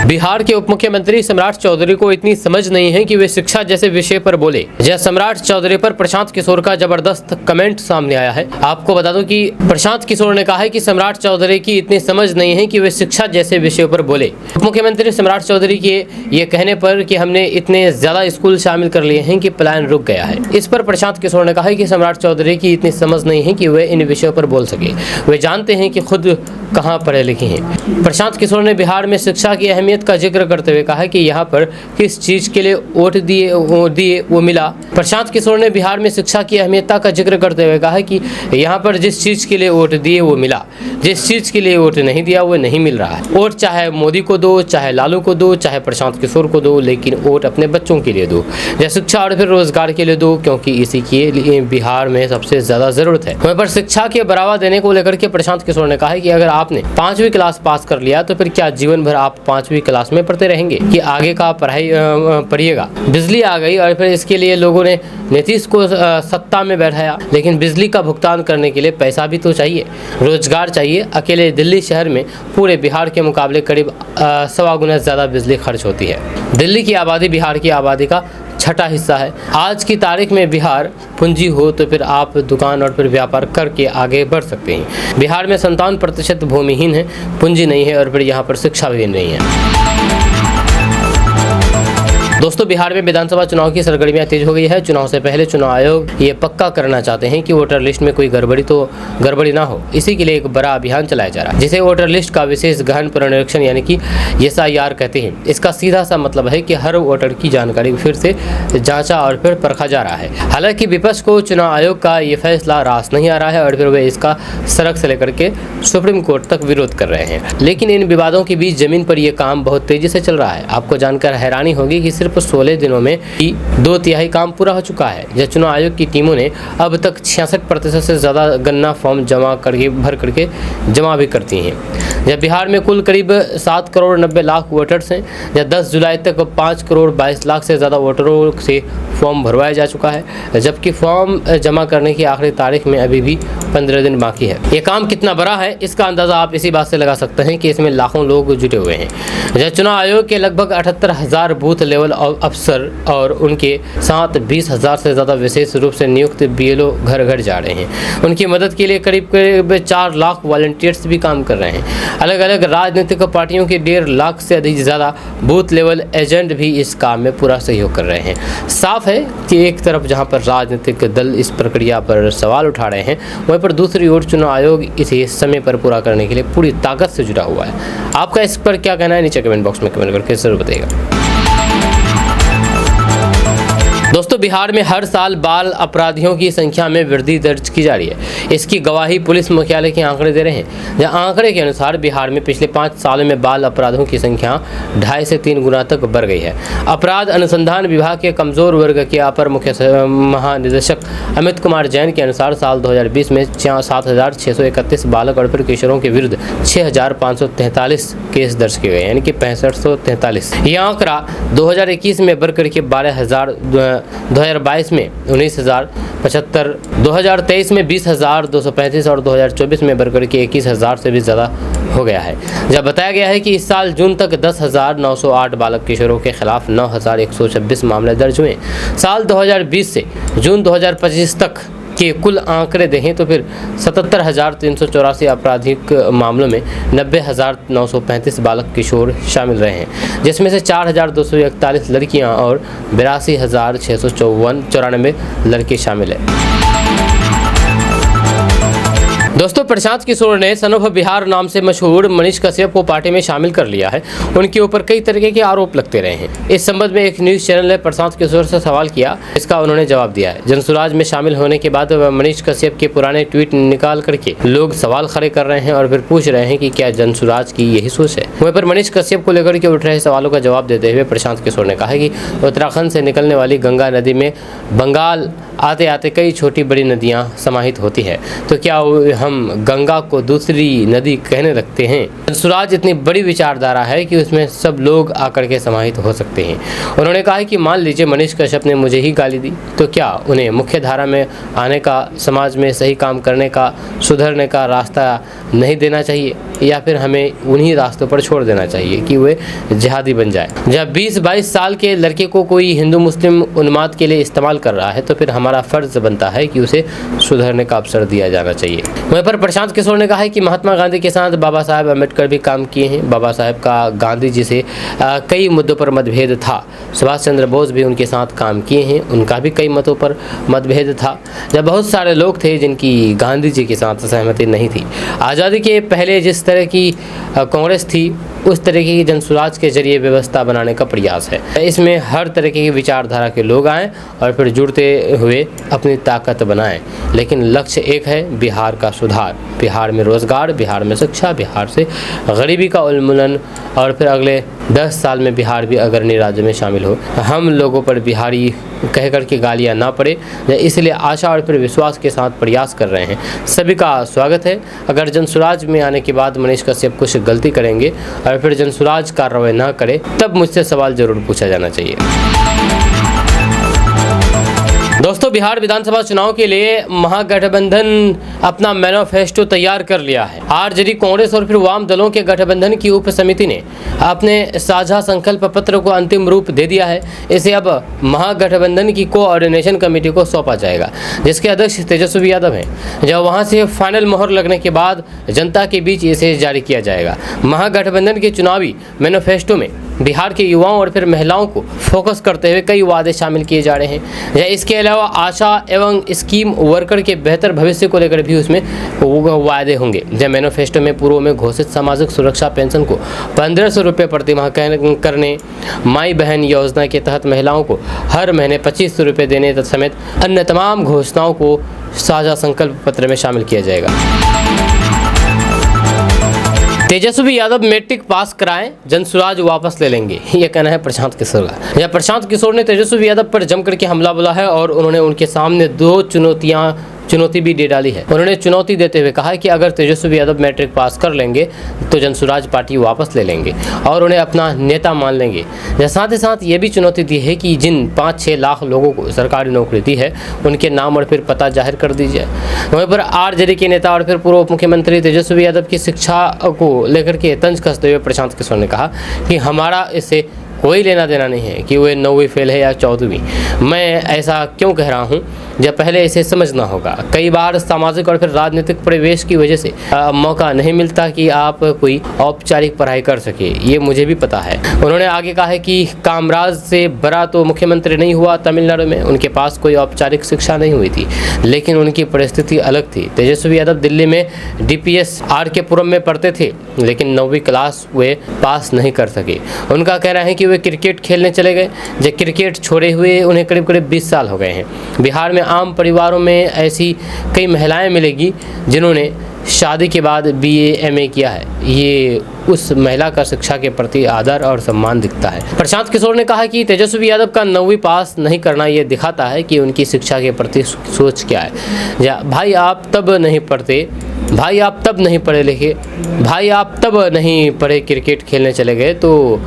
S1: बिहार के उप मुख्यमंत्री सम्राट चौधरी को इतनी समझ नहीं है कि वे शिक्षा जैसे विषय पर बोले। जय सम्राट चौधरी पर प्रशांत किशोर का जबरदस्त कमेंट सामने आया है। आपको बता दूं कि प्रशांत किशोर ने कहा है कि सम्राट चौधरी की इतनी समझ नहीं है कि वे शिक्षा जैसे विषयों पर बोले। उप मुख्यमंत्री सम्राट चौधरी के ये कहने पर कि हमने इतने ज्यादा स्कूल शामिल कर लिए हैं कि पलायन रुक गया है, इस पर प्रशांत किशोर ने कहा है कि सम्राट चौधरी की इतनी समझ नहीं है कि वे इन विषयों पर बोल सके। वे जानते हैं कि खुद कहाँ पढ़े लिखे हैं। प्रशांत किशोर ने बिहार में शिक्षा की अहमियत का जिक्र करते हुए कहा कि यहाँ पर किस चीज के लिए वोट दिए वो मिला। प्रशांत किशोर ने बिहार में शिक्षा की अहमियत का जिक्र करते हुए कहा कि यहाँ पर जिस चीज के लिए वोट दिए वो मिला, जिस चीज के लिए वोट नहीं दिया वो नहीं मिल रहा है। वोट चाहे मोदी को दो, चाहे लालू को दो, चाहे प्रशांत किशोर को दो, लेकिन वोट अपने बच्चों के लिए दो, या शिक्षा और फिर रोजगार के लिए दो, क्योंकि इसी के लिए बिहार में सबसे ज्यादा जरूरत है। वहीं पर शिक्षा के बढ़ावा देने को लेकर के प्रशांत किशोर ने कहा है कि अगर आपने 5वीं क्लास पास कर लिया तो फिर क्या जीवन भर आप 5वीं क्लास में पढ़ते रहेंगे कि आगे का पढ़ाई पढ़िएगा। बिजली आ गई और फिर इसके लिए लोगों ने नीतीश को सत्ता में बैठाया, लेकिन बिजली का भुगतान करने के लिए पैसा भी तो चाहिए, रोजगार चाहिए। अकेले दिल्ली शहर में पूरे बिहार के मुकाबले करीब 1.25 गुना ज़्यादा बिजली खर्च होती है। दिल्ली की आबादी बिहार की आबादी का 6ठा हिस्सा है। आज की तारीख में बिहार पूंजी हो तो फिर आप दुकान और फिर व्यापार करके आगे बढ़ सकते हैं। बिहार में 57% भूमिहीन है, पूंजी नहीं है और फिर यहाँ पर शिक्षा भी नहीं है। दोस्तों, बिहार में विधानसभा चुनाव की सरगर्मियां तेज हो गई है। चुनाव से पहले चुनाव आयोग ये पक्का करना चाहते हैं कि वोटर लिस्ट में कोई गड़बड़ी ना हो। इसी के लिए एक बड़ा अभियान चलाया जा रहा है, जिसे वोटर लिस्ट का विशेष गहन पुनरीक्षण यानी कि SIR कहते हैं। इसका सीधा सा मतलब है कि हर वोटर की जानकारी फिर से जांचा और फिर परखा जा रहा है। हालांकि विपक्ष को चुनाव आयोग का ये फैसला रास नहीं आ रहा है और फिर वे इसका सड़क से लेकर के सुप्रीम कोर्ट तक विरोध कर रहे हैं। लेकिन इन विवादों के बीच जमीन पर यह काम बहुत तेजी से चल रहा है। आपको जानकर हैरानी होगी कि सिर्फ 16 दिनों में ही 2/3 काम पूरा हो चुका है। यह चुनाव आयोग की टीमों ने अब तक 66% से ज्यादा गन्ना फॉर्म भर करके जमा भी करती हैं। जब बिहार में कुल करीब 7 करोड़ 90 लाख वोटर्स हैं, या 10 जुलाई तक 5 करोड़ 22 लाख से ज़्यादा वोटरों से फॉर्म भरवाया जा चुका है, जबकि फॉर्म जमा करने की आखिरी तारीख में अभी भी 15 दिन बाकी है। ये काम कितना बड़ा है इसका अंदाज़ा आप इसी बात से लगा सकते हैं कि इसमें लाखों लोग जुटे हुए हैं। जब चुनाव आयोग के लगभग 78,000 बूथ लेवल अफसर और उनके साथ 20,000 से ज़्यादा विशेष रूप से नियुक्त BLO घर घर जा रहे हैं। उनकी मदद के लिए करीब 4 लाख वॉलंटियर्स भी काम कर रहे हैं। अलग अलग राजनीतिक पार्टियों के 1.5 लाख से अधिक ज़्यादा बूथ लेवल एजेंट भी इस काम में पूरा सहयोग कर रहे हैं। साफ है कि एक तरफ जहां पर राजनीतिक दल इस प्रक्रिया पर सवाल उठा रहे हैं, वहीं पर दूसरी ओर चुनाव आयोग इसे समय पर पूरा करने के लिए पूरी ताकत से जुटा हुआ है। आपका इस पर क्या कहना है, नीचे कमेंट बॉक्स में कमेंट करके जरूर बताइएगा। दोस्तों, बिहार में हर साल बाल अपराधियों की संख्या में वृद्धि दर्ज की जा रही है। इसकी गवाही पुलिस मुख्यालय के आंकड़े दे रहे हैं। जहां आंकड़े के अनुसार बिहार में पिछले 5 सालों में बाल अपराधों की संख्या 2.5 से 3 गुना तक बढ़ गई है। अपराध अनुसंधान विभाग के कमजोर वर्ग के अपर मुख्य महानिदेशक अमित कुमार जैन के अनुसार साल 2020 में 7,631 बालक और फिर किशोरों के विरुद्ध 6,543 केस दर्ज किए गए, यानी कि 6543। यह आंकड़ा 2021 में बढ़ करके 12,000, 2022 में 19,075, 2023 में 20,235 और 2024 में बढ़कर के 21,000 से भी ज़्यादा हो गया है। जब बताया गया है कि इस साल जून तक 10,908 बालक किशोरों के खिलाफ 9,126 मामले दर्ज हुए। साल 2020 से जून 2025 तक के कुल आंकड़े देखें तो फिर 77,384 आपराधिक मामलों में 90,935 बालक किशोर शामिल रहे हैं, जिसमें से 4,241 लड़कियां और 82,694 लड़के शामिल हैं। दोस्तों, प्रशांत किशोर ने सन ऑफ बिहार नाम से मशहूर मनीष कश्यप को पार्टी में शामिल कर लिया है। उनके ऊपर कई तरीके के आरोप लगते रहे हैं। इस संबंध में एक न्यूज चैनल ने प्रशांत किशोर से सवाल किया, इसका उन्होंने जवाब दिया है। जनसुराज में शामिल होने के बाद मनीष कश्यप के पुराने ट्वीट निकाल करके लोग सवाल खड़े कर रहे हैं और फिर पूछ रहे हैं कि क्या जनसुराज की यही सोच है। वहीं पर मनीष कश्यप को लेकर के उठ रहे सवालों का जवाब देते हुए प्रशांत किशोर ने कहा कि उत्तराखंड से निकलने वाली गंगा नदी में बंगाल आते आते कई छोटी बड़ी नदियां समाहित होती है, तो क्या हम गंगा को दूसरी नदी कहने लगते हैं? जनसुराज इतनी बड़ी विचारधारा है कि उसमें सब लोग आकर के समाहित हो सकते हैं। उन्होंने कहा कि मान लीजिए मनीष कश्यप ने मुझे ही गाली दी, तो क्या उन्हें मुख्य धारा में आने का, समाज में सही काम करने का, सुधरने का रास्ता नहीं देना चाहिए, या फिर हमें उन्हीं रास्तों पर छोड़ देना चाहिए कि वे जिहादी बन जाए? जब 20-22 साल के लड़के को कोई हिंदू मुस्लिम उन्माद के लिए इस्तेमाल कर रहा है, तो फिर हमारा फर्ज बनता है कि उसे सुधरने का अवसर दिया जाना चाहिए। वहीं पर प्रशांत किशोर ने कहा है कि महात्मा गांधी के साथ बाबा साहेब अम्बेडकर भी काम किए हैं। बाबा साहेब का गांधी जी से कई मुद्दों पर मतभेद था। सुभाष चंद्र बोस भी उनके साथ काम किए हैं, उनका भी कई मतों पर मतभेद था। जब बहुत सारे लोग थे जिनकी गांधी जी के साथ सहमति नहीं थी। आज़ादी के पहले जिस तरह की कांग्रेस थी, उस तरीके की जनसुराज के जरिए व्यवस्था बनाने का प्रयास है। इसमें हर तरीके की विचारधारा के लोग आएँ और फिर जुड़ते हुए अपनी ताकत बनाएं, लेकिन लक्ष्य एक है, बिहार का सुधार, बिहार में रोजगार, बिहार में शिक्षा, बिहार से गरीबी का उन्मूलन, और फिर अगले 10 साल में बिहार भी अग्रणी राज्य में शामिल हो। हम लोगों पर बिहारी कह कर के गालियाँ ना पड़े, इसलिए आशा और फिर विश्वास के साथ प्रयास कर रहे हैं। सभी का स्वागत है। अगर जनसुराज में आने के बाद मनीष कश्यप कुछ गलती करेंगे और फिर जनसुराज कार्रवाई ना करे, तब मुझसे सवाल जरूर पूछा जाना चाहिए। दोस्तों, बिहार विधानसभा चुनाव के लिए महागठबंधन अपना मैनिफेस्टो तैयार कर लिया है। आरजेडी, कांग्रेस और फिर वाम दलों के गठबंधन की उप समिति ने अपने साझा संकल्प पत्र को अंतिम रूप दे दिया है। इसे अब महागठबंधन की कोऑर्डिनेशन कमेटी को सौंपा जाएगा, जिसके अध्यक्ष तेजस्वी यादव हैं। जब वहां से फाइनल मोहर लगने के बाद जनता के बीच इसे जारी किया जाएगा। महागठबंधन के चुनावी मैनिफेस्टो में बिहार के युवाओं और फिर महिलाओं को फोकस करते हुए कई वादे शामिल किए जा रहे हैं। इसके अलावा आशा एवं स्कीम वर्कर के बेहतर भविष्य को लेकर भी उसमें वादे होंगे। जब मैनिफेस्टो में पूर्व में घोषित सामाजिक सुरक्षा पेंशन को 1,500 रुपये प्रति माह करने, माई बहन योजना के तहत महिलाओं को हर महीने 2,500 रुपये देने समेत अन्य तमाम घोषणाओं को साझा संकल्प पत्र में शामिल किया जाएगा। तेजस्वी यादव मैट्रिक पास कराएं, जनसुराज वापस ले लेंगे, ये कहना है प्रशांत किशोर का। प्रशांत किशोर ने तेजस्वी यादव पर जमकर के हमला बोला है और उन्होंने उनके सामने 2 चुनौती भी दे डाली है। उन्होंने चुनौती देते हुए कहा है कि अगर तेजस्वी यादव मैट्रिक पास कर लेंगे तो जनसुराज पार्टी वापस ले लेंगे और उन्हें अपना नेता मान लेंगे। साथ ही साथ ये भी चुनौती दी है कि जिन 5-6 लाख लोगों को सरकारी नौकरी दी है, उनके नाम और फिर पता जाहिर कर दीजिए। वहीं पर आरजेडी के नेता और फिर पूर्व मुख्यमंत्री तेजस्वी यादव की शिक्षा को लेकर के तंज कसते हुए प्रशांत किशोर ने कहा कि हमारा इससे कोई लेना देना नहीं है कि वे 9वीं फेल है या 14वीं। मैं ऐसा क्यों कह रहा हूँ, जब पहले इसे समझना होगा। कई बार सामाजिक और फिर राजनीतिक परिवेश की वजह से मौका नहीं मिलता कि आप कोई औपचारिक पढ़ाई कर सके, ये मुझे भी पता है। उन्होंने आगे कहा है कि कामराज से बड़ा तो मुख्यमंत्री नहीं हुआ तमिलनाडु में, उनके पास कोई औपचारिक शिक्षा नहीं हुई थी, लेकिन उनकी परिस्थिति अलग थी। तेजस्वी यादव दिल्ली में DPS RK पुरम में पढ़ते थे, लेकिन 9वीं क्लास वे पास नहीं कर सके। उनका कहना है कि वे क्रिकेट खेलने चले गए, जब क्रिकेट छोड़े हुए उन्हें करीब करीब 20 साल हो गए हैं। बिहार में आम परिवारों में ऐसी कई महिलाएं मिलेगी जिन्होंने शादी के बाद BA MA किया है। ये उस महिला का शिक्षा के प्रति आदर और सम्मान दिखता है। प्रशांत किशोर ने कहा कि तेजस्वी यादव का 9वीं पास नहीं करना ये दिखाता है कि उनकी शिक्षा के प्रति सोच क्या है। भाई, आप तब नहीं पढ़ते भाई आप तब नहीं पढ़े लिखे, भाई आप तब नहीं पढ़े क्रिकेट खेलने चले गए, तो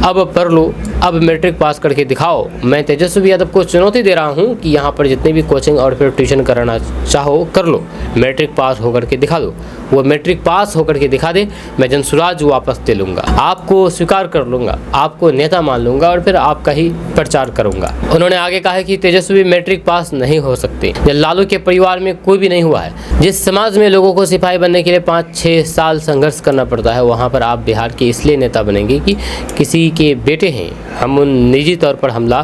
S1: अब पढ़ लो, अब मैट्रिक पास करके दिखाओ। मैं तेजस्वी यादव को चुनौती दे रहा हूं कि यहाँ पर जितने भी कोचिंग और फिर ट्यूशन कराना चाहो कर लो, मैट्रिक पास होकर के दिखा दो। वो मैट्रिक पास होकर के दिखा दे, मैं जनसुराज वापस ले लूँगा, आपको स्वीकार कर लूँगा, आपको नेता मान लूँगा और फिर आपका ही प्रचार करूँगा। उन्होंने आगे कहा है कि तेजस्वी मैट्रिक पास नहीं हो सकते। लालू के परिवार में कोई भी नहीं हुआ है। जिस समाज में लोगों को सिपाही बनने के लिए 5-6 साल संघर्ष करना पड़ता है, वहाँ पर आप बिहार के इसलिए नेता बनेंगे कि किसी के बेटे हैं। हम उन निजी तौर पर हमला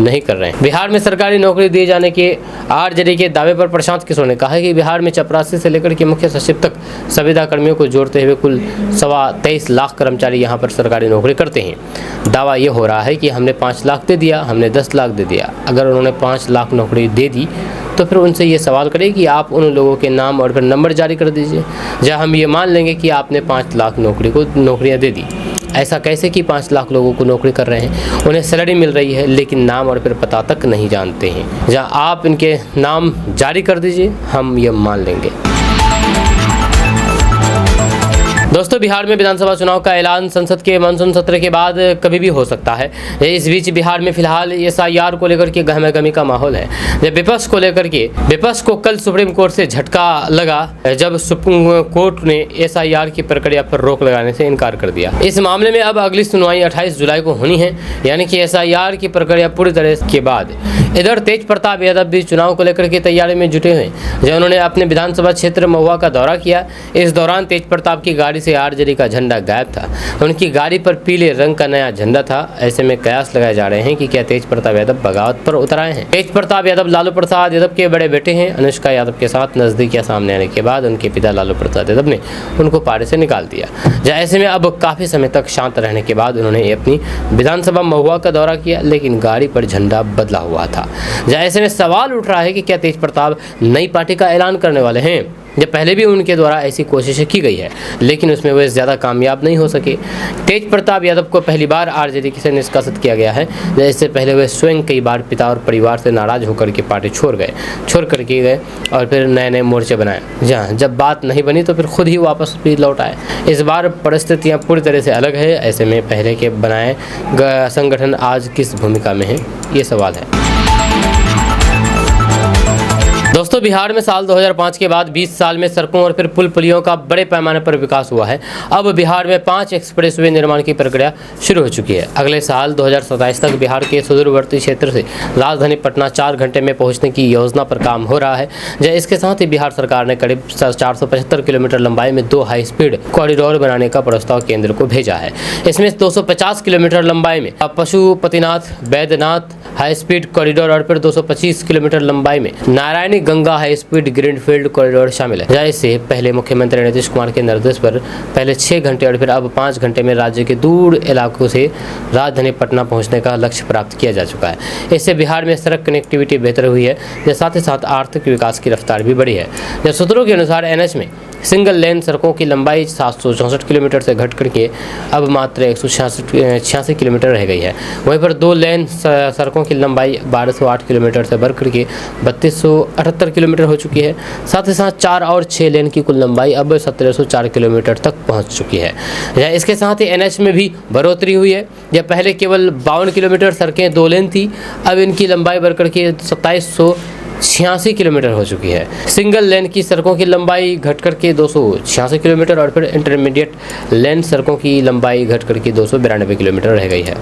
S1: नहीं कर रहे हैं। बिहार में सरकारी नौकरी दिए जाने के आरजेडी के दावे पर प्रशांत किशोर ने कहा है कि बिहार में चपरासी से लेकर के मुख्य सचिव तक संविदा कर्मियों को जोड़ते हुए कुल 23 लाख कर्मचारी यहाँ पर सरकारी नौकरी करते हैं। दावा ये हो रहा है कि हमने 5 लाख दे दिया, हमने 10 लाख दे दिया। अगर उन्होंने 5 लाख नौकरी दे दी तो फिर उनसे ये सवाल करें कि आप उन लोगों के नाम और फिर नंबर जारी कर दीजिए, जहाँ हम ये मान लेंगे कि आपने 5 लाख नौकरियाँ दे दी। ऐसा कैसे कि 5 लाख लोगों को नौकरी कर रहे हैं, उन्हें सैलरी मिल रही है लेकिन नाम और फिर पता तक नहीं जानते हैं। जहाँ आप इनके नाम जारी कर दीजिए, हम ये मान लेंगे। दोस्तों, बिहार में विधानसभा चुनाव का ऐलान संसद के मानसून सत्र के बाद कभी भी हो सकता है। इस बीच बिहार में फिलहाल SIR को लेकर के गहमा-गहमी का माहौल है। जब विपक्ष को कल सुप्रीम कोर्ट से झटका लगा, जब सुप्रीम कोर्ट ने SIR की प्रक्रिया पर रोक लगाने से इनकार कर दिया। इस मामले में अब अगली सुनवाई 28 जुलाई को होनी है, यानी कि SIR की प्रक्रिया पूरी तरह के बाद। इधर तेज प्रताप यादव भी चुनाव को लेकर के तैयारी में जुटे हुए, जब उन्होंने अपने विधानसभा क्षेत्र महुआ का दौरा किया। इस दौरान तेज प्रताप की गाड़ी से आरजेडी का झंडा गायब था। उनकी गाड़ी पर पीले रंग का नया झंडा था। ऐसे में कयास लगाए जा रहे हैं कि क्या तेज प्रताप यादव बगावत पर उतर आए हैं। तेज प्रताप यादव लालू प्रसाद यादव के बड़े बेटे हैं। अनुष्का यादव के साथ नजदीकियां सामने आने के बाद उनके पिता लालू प्रसाद यादव ने उनको पार्टी से निकाल दिया। ऐसे में अब काफी समय तक शांत रहने के बाद उन्होंने अपनी विधानसभा महुआ का दौरा किया, लेकिन गाड़ी पर झंडा बदला हुआ था। ऐसे में सवाल उठ रहा है कि क्या तेज प्रताप नई पार्टी का ऐलान करने वाले हैं। जब पहले भी उनके द्वारा ऐसी कोशिशें की गई है, लेकिन उसमें वे ज़्यादा कामयाब नहीं हो सके। तेज प्रताप यादव को पहली बार आरजेडी से निष्कासित किया गया है। इससे पहले वे स्वयं कई बार पिता और परिवार से नाराज होकर के पार्टी छोड़ करके गए और फिर नए मोर्चे बनाए। जहाँ जब बात नहीं बनी तो फिर खुद ही वापस भी लौट आए। इस बार परिस्थितियाँ पूरी तरह से अलग है। ऐसे में पहले के बनाए संगठन आज किस भूमिका में है, ये सवाल है। दोस्तों, बिहार में साल 2005 के बाद 20 साल में सड़कों और फिर पुल पुलियों का बड़े पैमाने पर विकास हुआ है। अब बिहार में 5 एक्सप्रेसवे निर्माण की प्रक्रिया शुरू हो चुकी है। अगले साल 2027 तक बिहार के सुदूरवर्ती क्षेत्र से राजधानी पटना 4 घंटे में पहुंचने की योजना पर काम हो रहा है। इसके साथ ही बिहार सरकार ने करीब 475 किलोमीटर लंबाई में 2 हाई स्पीड कॉरिडोर बनाने का प्रस्ताव केंद्र को भेजा है। इसमें 250 किलोमीटर लंबाई में Pashupatinath Baidyanath high speed corridor और फिर 225 किलोमीटर लंबाई में Narayani Ganga high speed greenfield corridor शामिल है। इससे पहले मुख्यमंत्री नीतीश कुमार के निर्देश पर पहले 6 घंटे और फिर अब 5 घंटे में राज्य के दूर इलाकों से राजधानी पटना पहुंचने का लक्ष्य प्राप्त किया जा चुका है। इससे बिहार में सड़क कनेक्टिविटी बेहतर हुई है, साथ ही साथ आर्थिक विकास की रफ्तार भी बढ़ी है। सूत्रों के अनुसार NH में सिंगल लेन सड़कों की लंबाई 764 किलोमीटर से घट करके अब मात्र 186 किलोमीटर रह गई है। वहीं पर 2 लेन सड़कों की लंबाई 1208 किलोमीटर से बढ़ करके 3278 किलोमीटर हो चुकी है। साथ ही साथ 4 और 6 लेन की कुल लंबाई अब 1704 किलोमीटर तक पहुंच चुकी है। इसके साथ ही NH में भी बढ़ोतरी हुई है। जब पहले केवल 52 किलोमीटर सड़कें 2 लेन थी, अब इनकी लंबाई बढ़ करके 2786 किलोमीटर हो चुकी है। सिंगल लेन की सड़कों की लंबाई घट करके 286 किलोमीटर और फिर इंटरमीडिएट लेन सड़कों की लंबाई घट करके 292 किलोमीटर रह गई है।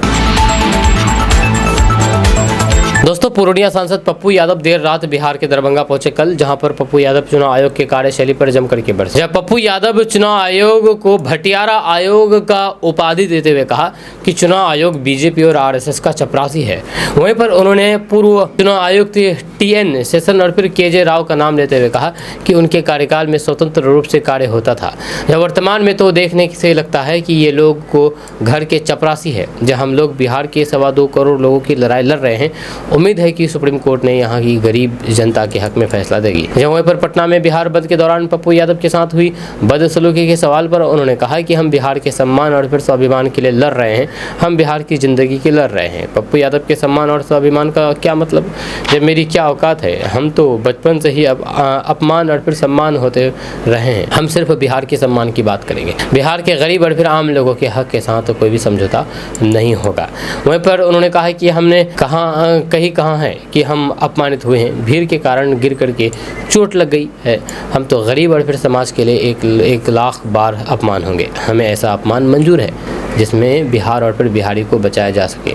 S1: दोस्तों, पूर्णिया सांसद पप्पू यादव देर रात बिहार के दरभंगा पहुंचे कल, जहां पर पप्पू यादव चुनाव आयोग के कार्यशैली पर जमकर के बरसे। पप्पू यादव चुनाव आयोग को भटियारा आयोग का उपाधि देते हुए कहा कि चुनाव आयोग बीजेपी और RSS का चपरासी है। वहीं पर उन्होंने पूर्व चुनाव आयुक्त TN सेशन और फिर KJ राव का नाम लेते हुए कहा कि उनके कार्यकाल में स्वतंत्र रूप से कार्य होता था। वर्तमान में तो देखने से लगता है कि ये लोग को घर के चपरासी है। जब हम लोग बिहार के 2.25 करोड़ लोगों की लड़ाई लड़ रहे हैं, उम्मीद है है कि सुप्रीम कोर्ट ने यहाँ की गरीब जनता के हक में फैसला देगी। वहीं पर पटना में बिहार बंद के दौरान पप्पू यादव के साथ हुई बदसलूकी के सवाल पर उन्होंने कहा कि हम बिहार के सम्मान और फिर स्वाभिमान के लिए लड़ रहे हैं, हम बिहार की जिंदगी के लड़ रहे हैं। पप्पू यादव के सम्मान और स्वाभिमान का क्या मतलब, जब मेरी क्या औकात है। हम तो बचपन से ही अपमान और फिर सम्मान होते रहे हैं। हम सिर्फ बिहार के सम्मान की बात करेंगे, बिहार के गरीब और फिर आम लोगों के हक के साथ कोई भी समझौता नहीं होगा। वहीं पर उन्होंने कहा कि हमने कहा है कि हम अपमानित हुए हैं, भीड़ के कारण गिर करके चोट लग गई है। हम तो गरीब और फिर समाज के लिए एक लाख बार अपमान होंगे। हमें ऐसा अपमान मंजूर है जिसमें बिहार और फिर बिहारी को बचाया जा सके।